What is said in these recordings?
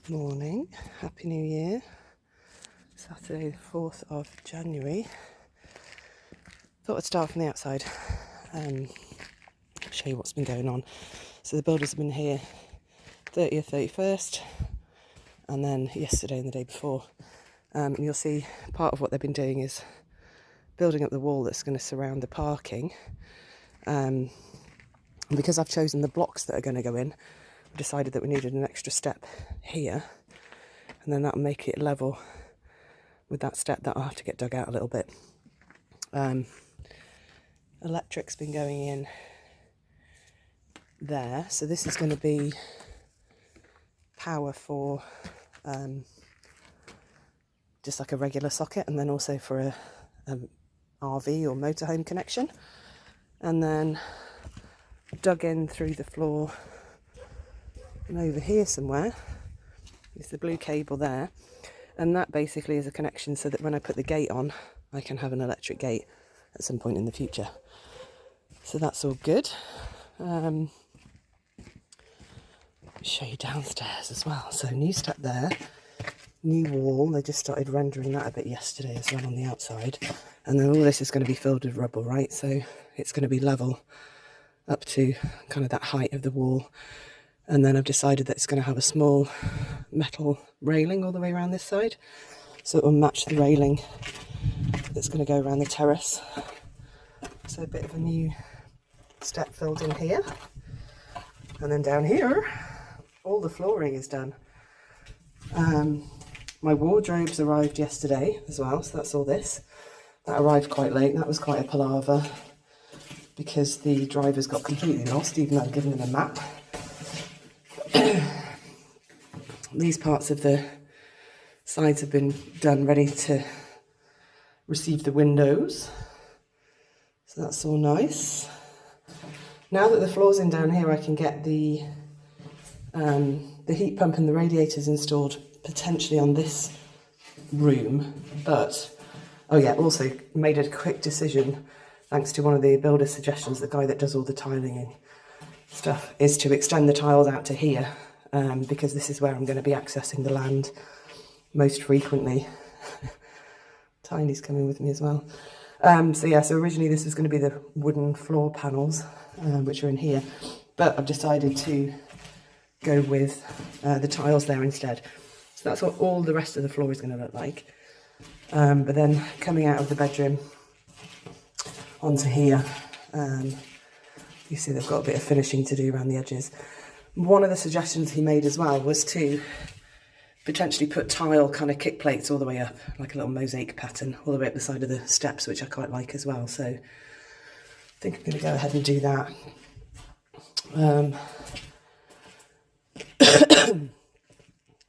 Morning, Happy New Year. Saturday the 4th of January. Thought I'd start from the outside and show you what's been going on. So the builders have been here 30th, 31st and then yesterday and the day before. And you'll see part of what they've been doing is building up the wall that's going to surround the parking. And because I've chosen the blocks that are going to go in, I decided that we needed an extra step here, and then that'll make it level with that step that I'll have to get dug out a little bit. Electric's been going in there, so this is going to be power for just like a regular socket, and then also for a RV or motorhome connection, and then dug in through the floor and over here somewhere is the blue cable there, and that basically is a connection so that when I put the gate on I can have an electric gate at some point in the future. So that's all good. Show you downstairs as well. So new step there, new wall. They just started rendering that a bit yesterday as well on the outside, and then all this is going to be filled with rubble, right? So it's going to be level up to kind of that height of the wall. And then I've decided that it's going to have a small metal railing all the way around this side, so it will match the railing that's going to go around the terrace. So a bit of a new step filled in here. And then down here, all the flooring is done. My wardrobes arrived yesterday as well, so that's all this. That arrived quite late. That was quite a palaver because the drivers got completely lost, even though I'd given them a map. These parts of the sides have been done, ready to receive the windows. So that's all nice. Now that the floor's in down here, I can get the heat pump and the radiators installed potentially on this room. But, oh yeah, also made a quick decision, thanks to one of the builder's suggestions, the guy that does all the tiling and stuff, is to extend the tiles out to here. Because this is where I'm going to be accessing the land most frequently. Tiny's coming with me as well. So originally this was going to be the wooden floor panels, which are in here, but I've decided to go with the tiles there instead. So that's what all the rest of the floor is going to look like. But then coming out of the bedroom onto here, you see they've got a bit of finishing to do around the edges. One of the suggestions he made as well was to potentially put tile kind of kick plates all the way up, like a little mosaic pattern all the way up the side of the steps, which I quite like as well. So I think I'm going to go ahead and do that.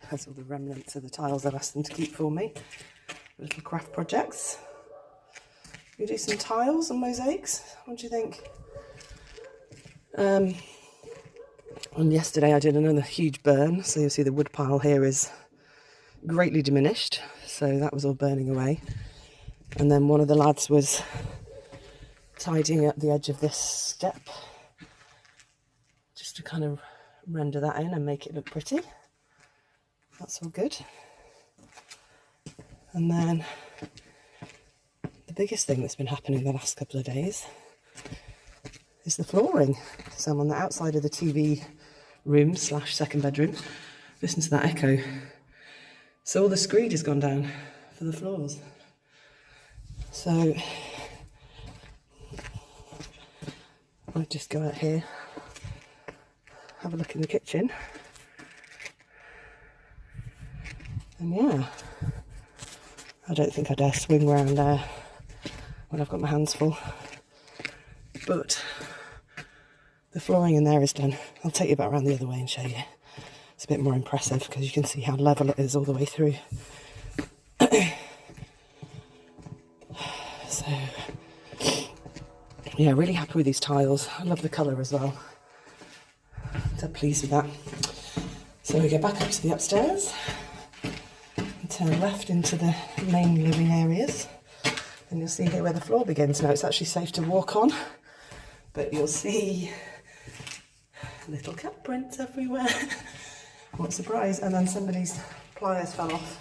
Has all the remnants of the tiles I've asked them to keep for me. Little craft projects. We do some tiles and mosaics. What do you think? And yesterday I did another huge burn, so you'll see the wood pile here is greatly diminished, so that was all burning away. And then one of the lads was tidying up the edge of this step just to kind of render that in and make it look pretty. That's all good. And then the biggest thing that's been happening the last couple of days is the flooring. So I'm on the outside of the TV room / second bedroom. Listen to that echo. So all the screed has gone down for the floors. So I'll just go out here, have a look in the kitchen. And yeah, I don't think I dare swing round there when I've got my hands full. But the flooring in there is done. I'll take you back around the other way and show you. It's a bit more impressive because you can see how level it is all the way through. So, yeah, really happy with these tiles. I love the colour as well. So pleased with that. So we go back up to the upstairs and turn left into the main living areas. And you'll see here where the floor begins. Now it's actually safe to walk on, but you'll see little cat prints everywhere. What a surprise. And then somebody's pliers fell off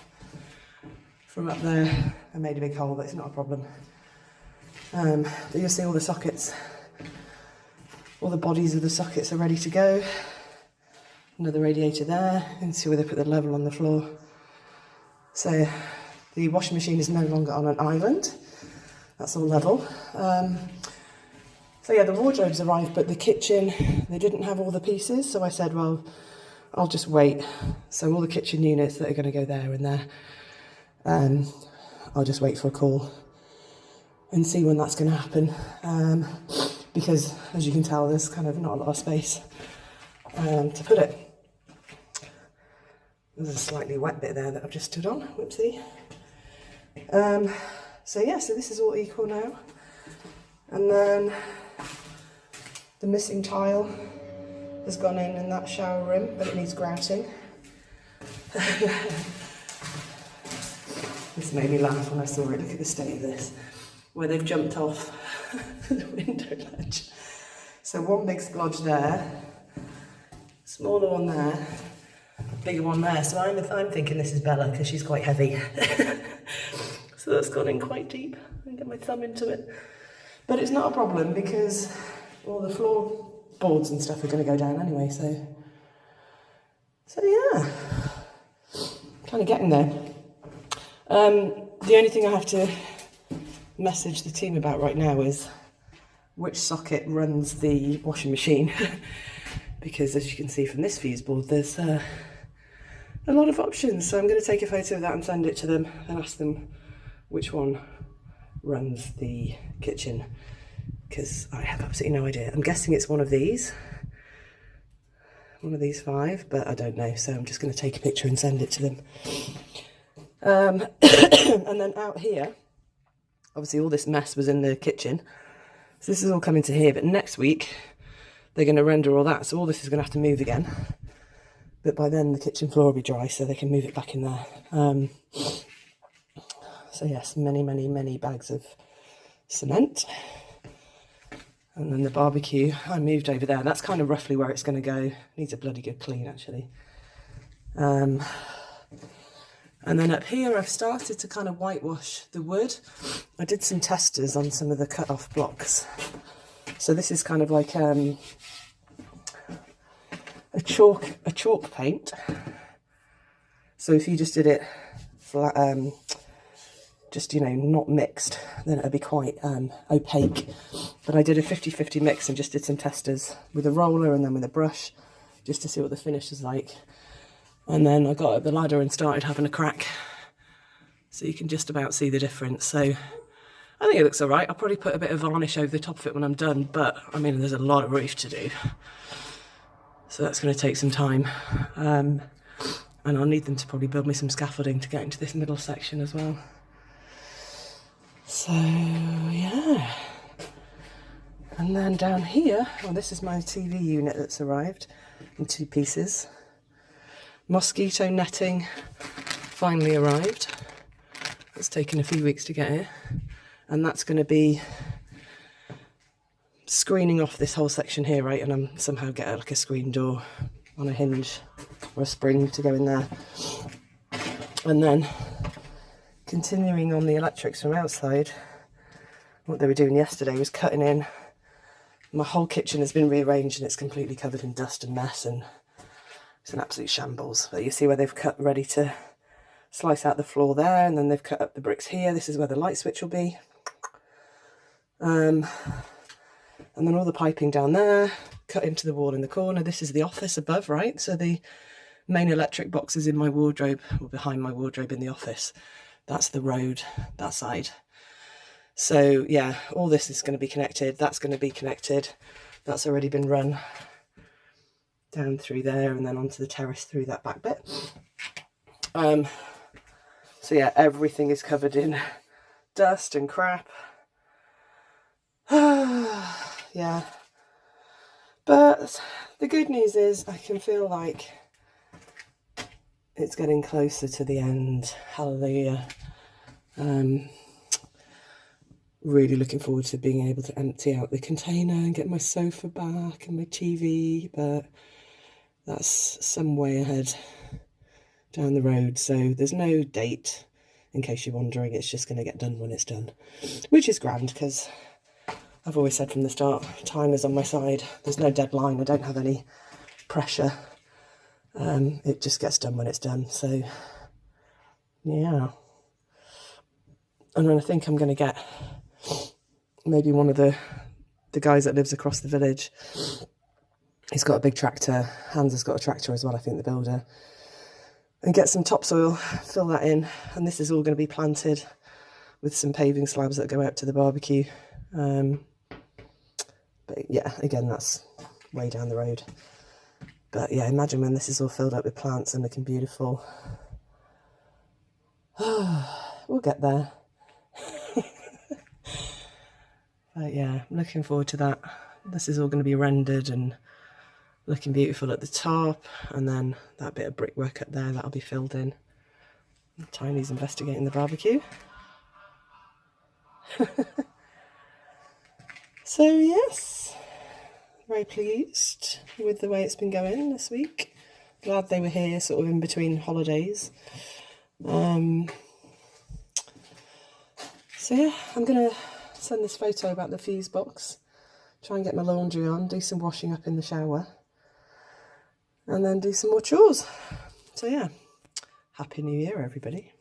from up there and made a big hole, but it's not a problem. But you'll see all the sockets, all the bodies of the sockets are ready to go. Another radiator there, and see where they put the level on the floor. So the washing machine is no longer on an island. That's all level. So yeah, the wardrobes arrived, but the kitchen, they didn't have all the pieces. So I said, well, I'll just wait. So all the kitchen units that are going to go there and there, I'll just wait for a call and see when that's going to happen. Because as you can tell, there's kind of not a lot of space to put it. There's a slightly wet bit there that I've just stood on, whoopsie. So yeah, so this is all equal now. And then the missing tile has gone in that shower room, but it needs grouting. This made me laugh when I saw it. Look at the state of this, where they've jumped off the window ledge. So one big splodge there, smaller one there, bigger one there. So I'm thinking this is Bella because she's quite heavy. So that's gone in quite deep. I can get my thumb into it. But it's not a problem because all the floorboards and stuff are going to go down anyway. So yeah, kind of getting there. The only thing I have to message the team about right now is which socket runs the washing machine. Because as you can see from this fuse board, there's a lot of options. So I'm going to take a photo of that and send it to them and ask them which one runs the kitchen, because I have absolutely no idea. I'm guessing it's one of these 5, but I don't know. So I'm just going to take a picture and send it to them. And then out here, obviously all this mess was in the kitchen. So this is all coming to here, but next week they're going to render all that. So all this is going to have to move again. But by then the kitchen floor will be dry, so they can move it back in there. So yes, many bags of cement. And then the barbecue, I moved over there. That's kind of roughly where it's going to go. Needs a bloody good clean, actually. And then up here, I've started to kind of whitewash the wood. I did some testers on some of the cut-off blocks. So this is kind of like a chalk paint. So if you just did it flat, just, you know, not mixed, then it'd be quite opaque. But I did a 50-50 mix and just did some testers with a roller and then with a brush, just to see what the finish is like. And then I got up the ladder and started having a crack. So you can just about see the difference. So I think it looks all right. I'll probably put a bit of varnish over the top of it when I'm done, but I mean, there's a lot of roof to do. So that's going to take some time. And I'll need them to probably build me some scaffolding to get into this middle section as well. So yeah. And then down here, well, this is my TV unit that's arrived in 2 pieces. Mosquito netting finally arrived. It's taken a few weeks to get here. And that's going to be screening off this whole section here, right? And I'm somehow get like a screen door on a hinge or a spring to go in there. And then continuing on the electrics from outside, what they were doing yesterday was cutting in. My whole kitchen has been rearranged and it's completely covered in dust and mess, and it's an absolute shambles. But you see where they've cut ready to slice out the floor there, and then they've cut up the bricks here. This is where the light switch will be. And then all the piping down there, cut into the wall in the corner. This is the office above, right? So the main electric box is in my wardrobe, or behind my wardrobe in the office. That's the road, that side. So yeah, all this is going to be connected. That's going to be connected. That's already been run down through there and then onto the terrace through that back bit. So yeah, everything is covered in dust and crap. Yeah. But the good news is I can feel like it's getting closer to the end. Hallelujah. Really looking forward to being able to empty out the container and get my sofa back and my TV. But That's some way ahead down the road, so there's no date. In case you're wondering, it's just going to get done when it's done, which is grand because I've always said from the start, time is on my side. There's no deadline. I don't have any pressure. It just gets done when it's done. So, yeah. And then I think I'm going to get maybe one of the guys that lives across the village. He's got a big tractor. Hans has got a tractor as well, I think, the builder. And get some topsoil, fill that in. And this is all going to be planted with some paving slabs that go out to the barbecue. But yeah, again, that's way down the road. But yeah, imagine when this is all filled up with plants and looking beautiful. We'll get there. But yeah, I'm looking forward to that. This is all going to be rendered and looking beautiful at the top. And then that bit of brickwork up there, that'll be filled in. Tiny's investigating the barbecue. So yes, very pleased with the way it's been going this week. Glad they were here sort of in between holidays. So yeah, I'm going to send this photo about the fuse box, try and get my laundry on, do some washing up in the shower, and then do some more chores. So yeah, Happy New Year, everybody.